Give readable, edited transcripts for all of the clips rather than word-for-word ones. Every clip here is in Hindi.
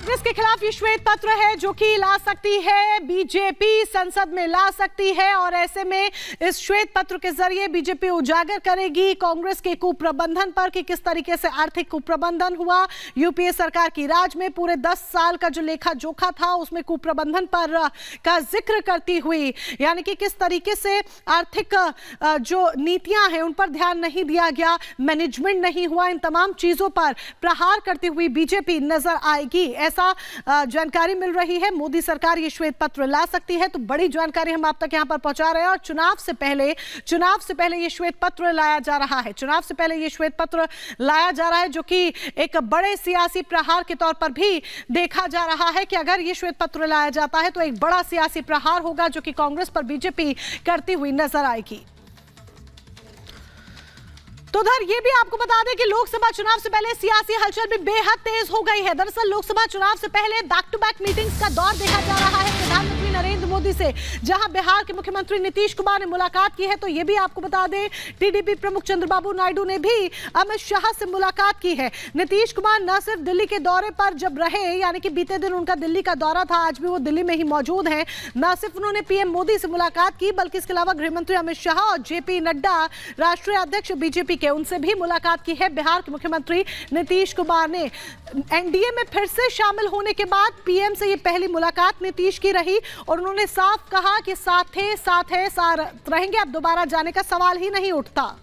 कांग्रेस के खिलाफ ये श्वेत पत्र है जो कि ला सकती है बीजेपी, संसद में ला सकती है। और ऐसे में इस श्वेत पत्र के जरिए बीजेपी उजागर करेगी कांग्रेस के कुप्रबंधन पर कि किस तरीके से आर्थिक कुप्रबंधन हुआ यूपीए सरकार की राज में। पूरे 10 साल का जो लेखा जोखा था उसमें कुप्रबंधन पर का जिक्र करती हुई, यानी कि किस तरीके से आर्थिक जो नीतियां हैं उन पर ध्यान नहीं दिया गया, मैनेजमेंट नहीं हुआ, इन तमाम चीजों पर प्रहार करती हुई बीजेपी नजर आएगी, ऐसा जानकारी मिल रही है। मोदी सरकार ये श्वेत पत्र ला सकती है, तो बड़ी जानकारी हम आप तक यहां पर पहुंचा रहे हैं। और चुनाव से पहले ये श्वेत पत्र लाया जा रहा है, चुनाव से पहले ये श्वेत पत्र लाया जा रहा है जो कि एक बड़े सियासी प्रहार के तौर पर भी देखा जा रहा है कि अगर ये श्वेत पत्र लाया जाता है तो एक बड़ा सियासी प्रहार होगा जो कि कांग्रेस पर बीजेपी करती हुई नजर आएगी। तो उधर ये भी आपको बता दें कि लोकसभा चुनाव से पहले सियासी हलचल भी बेहद तेज हो गई है। दरअसल लोकसभा चुनाव से पहले बैक टू बैक मीटिंग्स का दौर देखा जा रहा है प्रधानमंत्री नरेंद्र मोदी से, जहां बिहार के मुख्यमंत्री नीतीश कुमार ने मुलाकात की है। तो ये भी आपको बता दें टीडीपी प्रमुख चंद्रबाबू नायडू ने भी अमित शाह से मुलाकात की है। नीतीश कुमार न सिर्फ दिल्ली के दौरे पर जब रहे, यानी कि बीते दिन उनका दिल्ली का दौरा था, आज भी वो दिल्ली में ही मौजूद हैं, न सिर्फ उन्होंने पीएम मोदी से मुलाकात की बल्कि इसके अलावा गृहमंत्री अमित शाह और जेपी नड्डा राष्ट्रीय अध्यक्ष बीजेपी के, उनसे भी मुलाकात की है। बिहार के मुख्यमंत्री नीतीश कुमार ने एनडीए में फिर से शामिल होने के बाद पीएम से ये पहली मुलाकात नीतीश की रही और उन्होंने साफ कहा कि साथ रहेंगे, अब दोबारा जाने का सवाल ही नहीं उठता।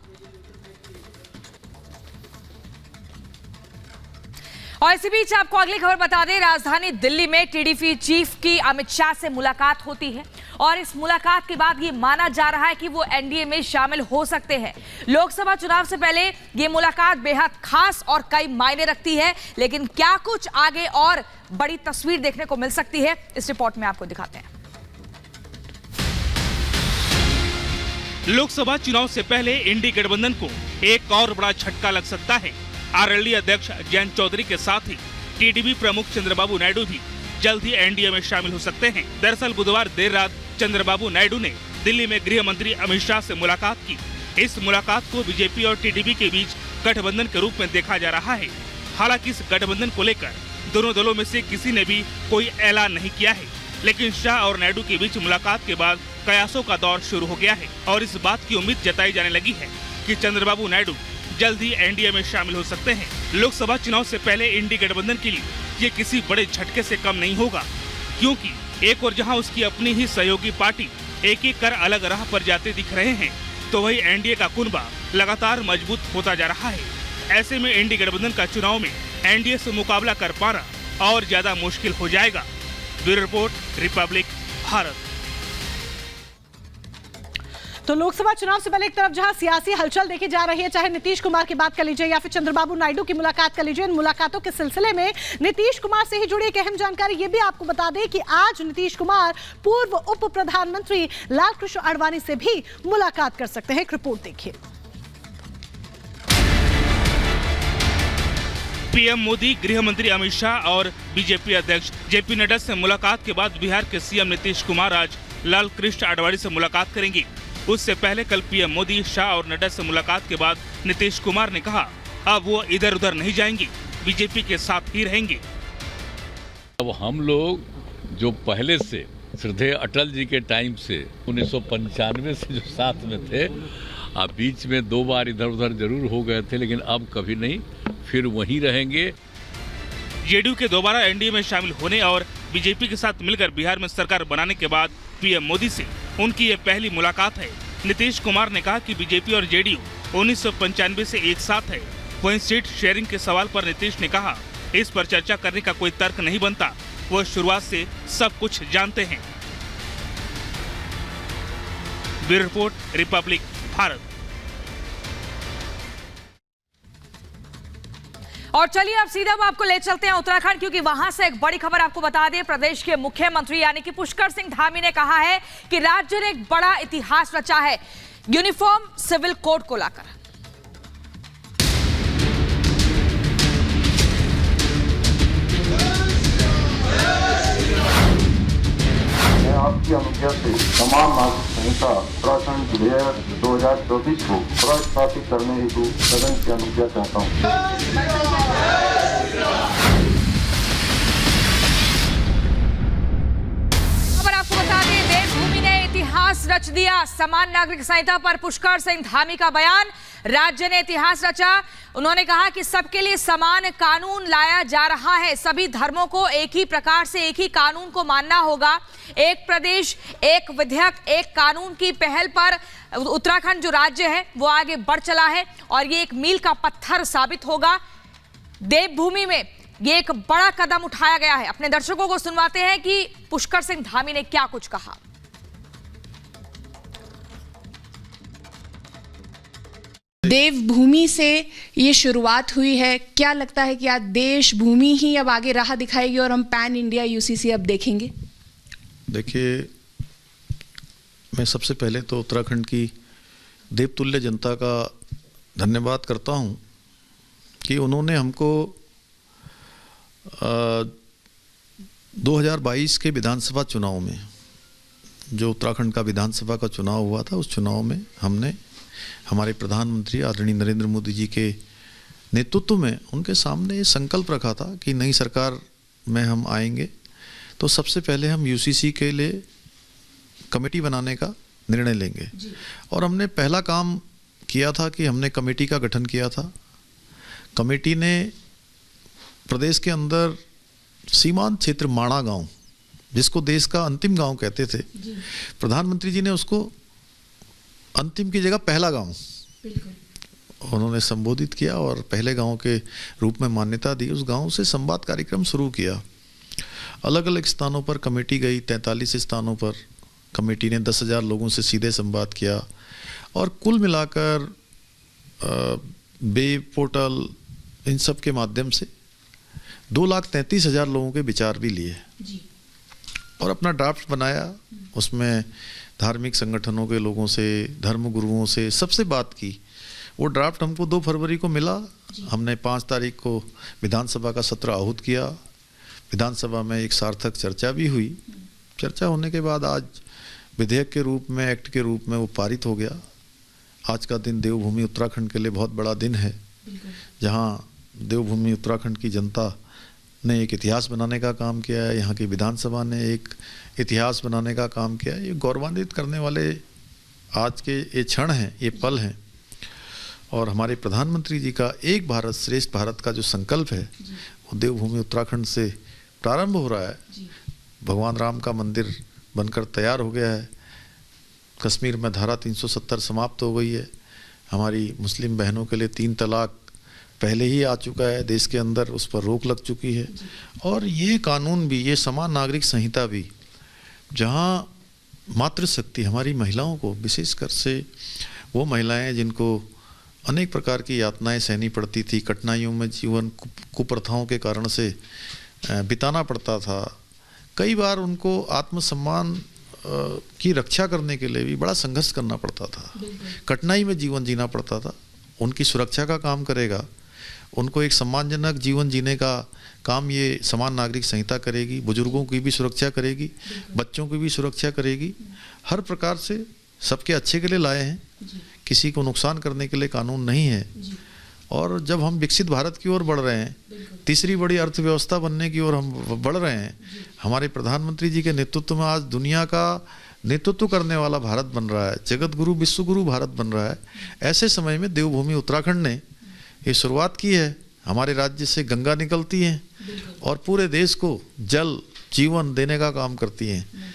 और इसी बीच आपको अगली खबर बता दें, राजधानी दिल्ली में टीडीपी चीफ की अमित शाह से मुलाकात होती है और इस मुलाकात के बाद ये माना जा रहा है कि वो एनडीए में शामिल हो सकते हैं। लोकसभा चुनाव से पहले ये मुलाकात बेहद खास और कई मायने रखती है, लेकिन क्या कुछ आगे और बड़ी तस्वीर देखने को मिल सकती है, इस रिपोर्ट में आपको दिखाते हैं। लोकसभा चुनाव से पहले इंडी गठबंधन को एक और बड़ा झटका लग सकता है। आरएलडी अध्यक्ष जयंत चौधरी के साथ ही टीडीपी प्रमुख चंद्रबाबू नायडू भी जल्द ही एनडीए में शामिल हो सकते हैं। दरअसल बुधवार देर रात चंद्रबाबू नायडू ने दिल्ली में गृह मंत्री अमित शाह से मुलाकात की। इस मुलाकात को बीजेपी और टीडीपी के बीच गठबंधन के रूप में देखा जा रहा है। हालांकि इस गठबंधन को लेकर दोनों दलों में से किसी ने भी कोई ऐलान नहीं किया है, लेकिन शाह और नायडू के बीच मुलाकात के बाद कयासों का दौर शुरू हो गया है और इस बात की उम्मीद जताई जाने लगी है कि चंद्रबाबू नायडू जल्द ही एनडीए में शामिल हो सकते हैं। लोकसभा चुनाव से पहले इंडी गठबंधन के लिए ये किसी बड़े झटके से कम नहीं होगा, क्योंकि एक और जहां उसकी अपनी ही सहयोगी पार्टी एक एक कर अलग राह पर जाते दिख रहे हैं, तो वही एनडीए का कुनबा लगातार मजबूत होता जा रहा है। ऐसे में इंडी गठबंधन का चुनाव में एनडीए से मुकाबला कर पाना और ज्यादा मुश्किल हो जाएगा। Bureau report, Republic Bharat. तो लोकसभा चुनाव से पहले एक तरफ जहां सियासी हलचल देखी जा रही है, चाहे नीतीश कुमार की बात कर लीजिए या फिर चंद्रबाबू नायडू की मुलाकात कर लीजिए, इन मुलाकातों के सिलसिले में नीतीश कुमार से ही जुड़ी एक अहम जानकारी ये भी आपको बता दें कि आज नीतीश कुमार पूर्व उप प्रधानमंत्री लालकृष्ण आडवाणी से भी मुलाकात कर सकते हैं। एक रिपोर्ट देखिए। पीएम मोदी, गृह मंत्री अमित शाह और बीजेपी अध्यक्ष जेपी नड्डा से मुलाकात के बाद बिहार के सीएम नीतीश कुमार आज लालकृष्ण आडवाणी से मुलाकात करेंगे। उससे पहले कल पीएम मोदी, शाह और नड्डा से मुलाकात के बाद नीतीश कुमार ने कहा अब वो इधर उधर नहीं जाएंगे, बीजेपी के साथ ही रहेंगे। अब हम लोग जो पहले से श्रद्धेय अटल जी के टाइम से 1995 से जो साथ में थे, अब बीच में 2 बार इधर उधर जरूर हो गए थे, लेकिन अब कभी नहीं, फिर वहीं रहेंगे। जेडीयू के दोबारा एनडीए में शामिल होने और बीजेपी के साथ मिलकर बिहार में सरकार बनाने के बाद पीएम मोदी से उनकी ये पहली मुलाकात है। नीतीश कुमार ने कहा कि बीजेपी और जेडीयू 1995 से एक साथ है। वहीं सीट शेयरिंग के सवाल पर नीतीश ने कहा इस पर चर्चा करने का कोई तर्क नहीं बनता, वो शुरुआत से सब कुछ जानते हैं। Bureau report, Republic Bharat. और चलिए अब सीधा आपको ले चलते हैं उत्तराखंड, क्योंकि वहां से एक बड़ी खबर आपको बता दें। प्रदेश के मुख्यमंत्री यानी कि पुष्कर सिंह धामी ने कहा है कि राज्य ने एक बड़ा इतिहास रचा है यूनिफॉर्म सिविल कोड को लाकर। मैं आपकी अनुज्ञा से तमाम नागरिक संहिता उत्तराखंड विधेयक 2024 को प्रस्तावित करने हेतु सदन की अनुज्ञा चाहता हूँ। इतिहास रच दिया। समान नागरिक संहिता पर पुष्कर सिंह धामी का बयान, राज्य ने इतिहास रचा। उन्होंने कहा कि सबके लिए समान कानून लाया जा रहा है, सभी धर्मों को एक ही प्रकार से एक ही कानून को मानना होगा। एक प्रदेश एक विधेयक एक कानून की पहल पर उत्तराखंड जो राज्य है वो आगे बढ़ चला है और ये एक मील का पत्थर साबित होगा। देवभूमि में ये एक बड़ा कदम उठाया गया है। अपने दर्शकों को सुनवाते हैं कि पुष्कर सिंह धामी ने क्या कुछ कहा। देवभूमि से ये शुरुआत हुई है, क्या लगता है कि आज देश भूमि ही अब आगे राह दिखाएगी और हम पैन इंडिया यूसीसी अब देखेंगे? देखिए, मैं सबसे पहले तो उत्तराखंड की देवतुल्य जनता का धन्यवाद करता हूं कि उन्होंने हमको 2022 के विधानसभा चुनाव में, जो उत्तराखंड का विधानसभा का चुनाव हुआ था, उस चुनाव में हमने हमारे प्रधानमंत्री आदरणीय नरेंद्र मोदी जी के नेतृत्व में उनके सामने ये संकल्प रखा था कि नई सरकार में हम आएंगे तो सबसे पहले हम यूसीसी के लिए कमेटी बनाने का निर्णय लेंगे। और हमने पहला काम किया था कि हमने कमेटी का गठन किया था। कमेटी ने प्रदेश के अंदर सीमांत क्षेत्र माणा गांव, जिसको देश का अंतिम गांव कहते थे, प्रधानमंत्री जी ने उसको अंतिम की जगह पहला गांव उन्होंने संबोधित किया और पहले गांव के रूप में मान्यता दी। उस गांव से संवाद कार्यक्रम शुरू किया। अलग अलग स्थानों पर कमेटी गई, 43 स्थानों पर कमेटी ने 10,000 लोगों से सीधे संवाद किया और कुल मिलाकर वेब पोर्टल इन सब के माध्यम से 2,33,000 लोगों के विचार भी लिए और अपना ड्राफ्ट बनाया। उसमें धार्मिक संगठनों के लोगों से, धर्म गुरुओं से सबसे बात की। वो ड्राफ्ट हमको 2 फरवरी को मिला। हमने 5 तारीख को विधानसभा का सत्र आहूत किया। विधानसभा में एक सार्थक चर्चा भी हुई। चर्चा होने के बाद आज विधेयक के रूप में, एक्ट के रूप में वो पारित हो गया। आज का दिन देवभूमि उत्तराखंड के लिए बहुत बड़ा दिन है, जहाँ देवभूमि उत्तराखंड की जनता ने एक इतिहास बनाने का काम किया है। यहाँ की विधानसभा ने एक इतिहास बनाने का काम किया है। ये गौरवान्वित करने वाले आज के ये क्षण हैं, ये पल हैं। और हमारे प्रधानमंत्री जी का एक भारत श्रेष्ठ भारत का जो संकल्प है वो देवभूमि उत्तराखंड से प्रारंभ हो रहा है। भगवान राम का मंदिर बनकर तैयार हो गया है। कश्मीर में धारा 370 समाप्त हो गई है। हमारी मुस्लिम बहनों के लिए 3 तलाक पहले ही आ चुका है देश के अंदर, उस पर रोक लग चुकी है। और ये कानून भी, ये समान नागरिक संहिता भी, जहाँ मातृशक्ति हमारी महिलाओं को, विशेषकर से वो महिलाएं जिनको अनेक प्रकार की यातनाएं सहनी पड़ती थी, कठिनाइयों में जीवन कुप्रथाओं के कारण से बिताना पड़ता था, कई बार उनको आत्मसम्मान की रक्षा करने के लिए भी बड़ा संघर्ष करना पड़ता था, कठिनाई में जीवन जीना पड़ता था। उनकी सुरक्षा का काम करेगा, उनको एक सम्मानजनक जीवन जीने का काम ये समान नागरिक संहिता करेगी। बुजुर्गों की भी सुरक्षा करेगी, बच्चों की भी सुरक्षा करेगी। हर प्रकार से सबके अच्छे के लिए लाए हैं, किसी को नुकसान करने के लिए कानून नहीं है। और जब हम विकसित भारत की ओर बढ़ रहे हैं, तीसरी बड़ी अर्थव्यवस्था बनने की ओर हम बढ़ रहे हैं, हमारे प्रधानमंत्री जी के नेतृत्व में आज दुनिया का नेतृत्व करने वाला भारत बन रहा है, जगत गुरु विश्व गुरु भारत बन रहा है। ऐसे समय में देवभूमि उत्तराखंड ने ये शुरुआत की है। हमारे राज्य से गंगा निकलती है और पूरे देश को जल जीवन देने का काम करती हैं।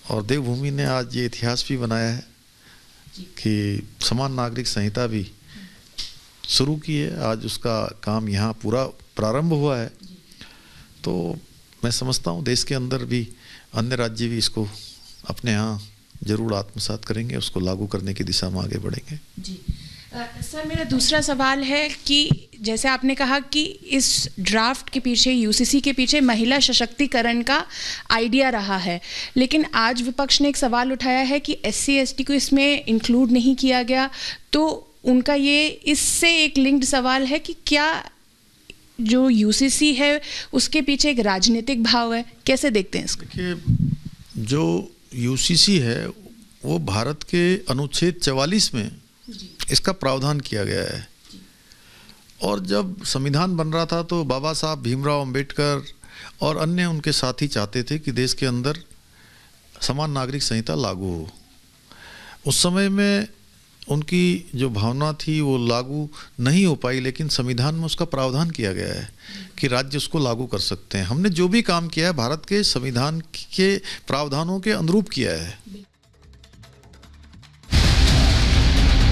और देवभूमि ने आज ये इतिहास भी बनाया है कि समान नागरिक संहिता भी शुरू की है। आज उसका काम यहाँ पूरा प्रारंभ हुआ है। तो मैं समझता हूँ देश के अंदर भी अन्य राज्य भी इसको अपने यहाँ जरूर आत्मसात करेंगे, उसको लागू करने की दिशा में आगे बढ़ेंगे। जी सर, मेरा दूसरा सवाल है कि जैसे आपने कहा कि इस ड्राफ्ट के पीछे, यूसीसी के पीछे महिला सशक्तिकरण का आइडिया रहा है, लेकिन आज विपक्ष ने एक सवाल उठाया है कि SC ST को इसमें इंक्लूड नहीं किया गया। तो उनका ये इससे एक लिंक्ड सवाल है कि क्या जो यूसीसी है उसके पीछे एक राजनीतिक भाव है, कैसे देखते हैं इसको? देखिए, जो यूसीसी है वो भारत के अनुच्छेद 44 में इसका प्रावधान किया गया है। और जब संविधान बन रहा था तो बाबा साहब भीमराव अंबेडकर और अन्य उनके साथी चाहते थे कि देश के अंदर समान नागरिक संहिता लागू हो। उस समय में उनकी जो भावना थी वो लागू नहीं हो पाई, लेकिन संविधान में उसका प्रावधान किया गया है कि राज्य उसको लागू कर सकते हैं। हमने जो भी काम किया है भारत के संविधान के प्रावधानों के अनुरूप किया है।